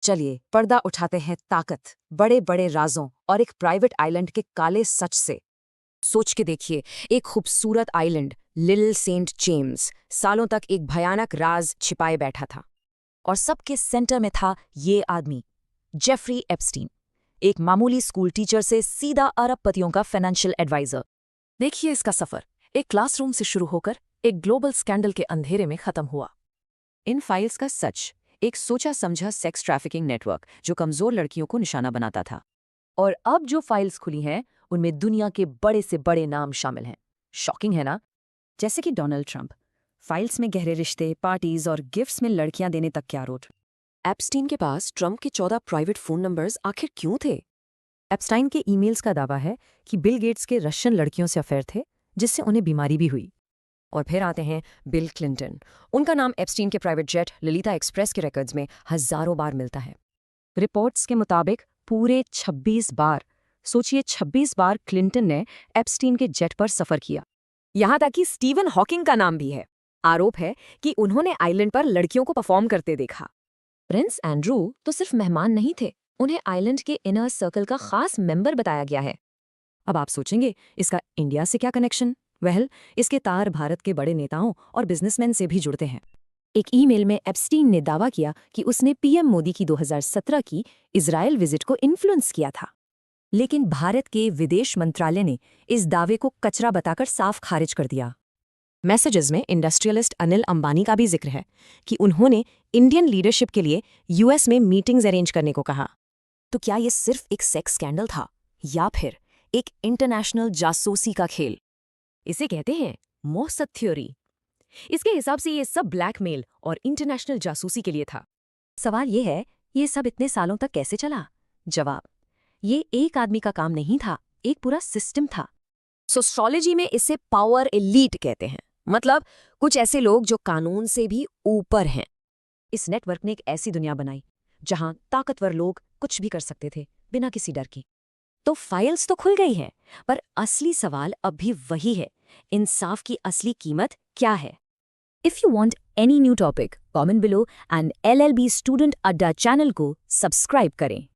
चलिए पर्दा उठाते हैं ताकत, बड़े बड़े राजों और एक प्राइवेट आइलैंड के काले सच से। सोच के देखिए, एक खूबसूरत आइलैंड लिटिल सेंट जेम्स सालों तक एक भयानक राज छिपाए बैठा था। और सबके सेंटर में था ये आदमी, जेफरी एप्स्टीन, एक मामूली स्कूल टीचर से सीधा अरबपतियों का फाइनेंशियल एडवाइजर। देखिए इसका सफर एक क्लासरूम से शुरू होकर एक ग्लोबल स्कैंडल के अंधेरे में खत्म हुआ। इन फाइल्स का सच एक सोचा समझा सेक्स ट्रैफिकिंग नेटवर्क जो कमजोर लड़कियों को निशाना बनाता था। और अब जो फाइल्स खुली हैं उनमें दुनिया के बड़े से बड़े नाम शामिल हैं। शॉकिंग है ना? जैसे कि डोनाल्ड ट्रंप। फाइल्स में गहरे रिश्ते, पार्टीज और गिफ्ट्स में लड़कियां देने तक के आरोप। एप्स्टीन के पास ट्रंप के 14 प्राइवेट फोन नंबर्स आखिर क्यों थे? एप्स्टाइन के ईमेल्स का दावा है कि बिल गेट्स के रशियन लड़कियों से अफेयर थे, जिससे उन्हें बीमारी भी हुई। और फिर आते हैं बिल क्लिंटन। उनका नाम एप्स्टीन के प्राइवेट जेट ललिता एक्सप्रेस के रिकॉर्ड्स में हजारों बार मिलता है। रिपोर्ट्स के मुताबिक पूरे 26 बार, सोचिए 26 बार क्लिंटन ने एप्स्टीन के जेट पर सफर किया। यहां तक कि स्टीवन हॉकिंग का नाम भी है। आरोप है कि उन्होंने आइलैंड पर लड़कियों को परफॉर्म करते देखा। प्रिंस एंड्रू तो सिर्फ मेहमान नहीं थे, उन्हें आइलैंड के इनर सर्कल का खास मेंबर बताया गया है। अब आप सोचेंगे, इसका इंडिया से क्या कनेक्शन? इसके तार भारत के बड़े नेताओं और बिजनेसमैन से भी जुड़ते हैं। एक ईमेल में एप्स्टीन ने दावा किया कि उसने पीएम मोदी की 2017 की इजराइल विजिट को इन्फ्लुएंस किया था। लेकिन भारत के विदेश मंत्रालय ने इस दावे को कचरा बताकर साफ खारिज कर दिया। मैसेजेस में इंडस्ट्रियलिस्ट अनिल अंबानी का भी जिक्र है कि उन्होंने इंडियन लीडरशिप के लिए यूएस में मीटिंग्स अरेंज करने को कहा। तो क्या ये सिर्फ एक सेक्स स्कैंडल था या फिर एक इंटरनेशनल जासूसी का खेल? इसे कहते हैं मोसद थ्योरी। इसके हिसाब से ये सब ब्लैकमेल और इंटरनेशनल जासूसी के लिए था। सवाल ये है, ये सब इतने सालों तक कैसे चला? जवाब, ये एक आदमी का काम नहीं था, एक पूरा सिस्टम था। सोशियोलॉजी में इसे पावर एलीट कहते हैं, मतलब कुछ ऐसे लोग जो कानून से भी ऊपर हैं। इस नेटवर्क ने एक ऐसी दुनिया बनाई जहां ताकतवर लोग कुछ भी कर सकते थे बिना किसी डर के। तो फाइल्स तो खुल गई हैं, पर असली सवाल अब भी वही है, इंसाफ की असली कीमत क्या है? If you want any new topic, comment below and LLB student अड्डा चैनल को सब्सक्राइब करें।